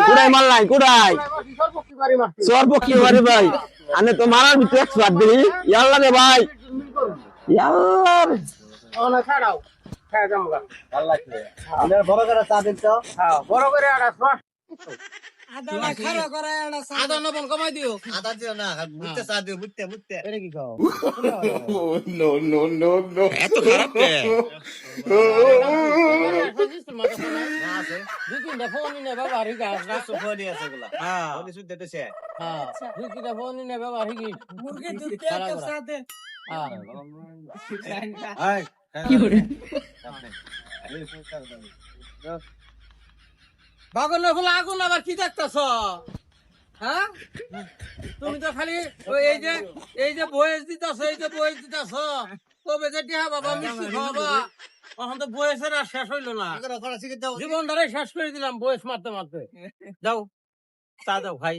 কুড়াই মাল নাই কুড়াই সর্বক্ষী মারি ভাই আনে তো মারার ভিতরে এক্সপার্ট দিই ইয়াল্লা রে ভাই ইয়াল্লা রে বড় করে চা দিন তো আদা নবন কমাই দিও আদা দিও না মুতে চা দিও মুতে এটা কি খাও এত খারাপ কে দুই তিনটা ফোন নিয়ে বাবা রে গাছ ফোনই আছে গুলা হ্যাঁ ফোনই শুনতে দেছে হ্যাঁ দুই তিনটা ফোন নিয়ে বাবা রে কি মুরগি দুধ কে সাথে হ্যাঁ কি করে বাগনের ফুল আগুন আবার কি দেখতেছ হ্যাঁ তুমি তো খালি এই যে বয়স দিতেছ কবে যে টিহা বাবা মিষ্টি খাওয়াবা এখন তো বয়সের আর শেষ হইলো না জীবনটারে শেষ করে দিলাম বয়স মারতে মারতে যাও চা দাও ভাই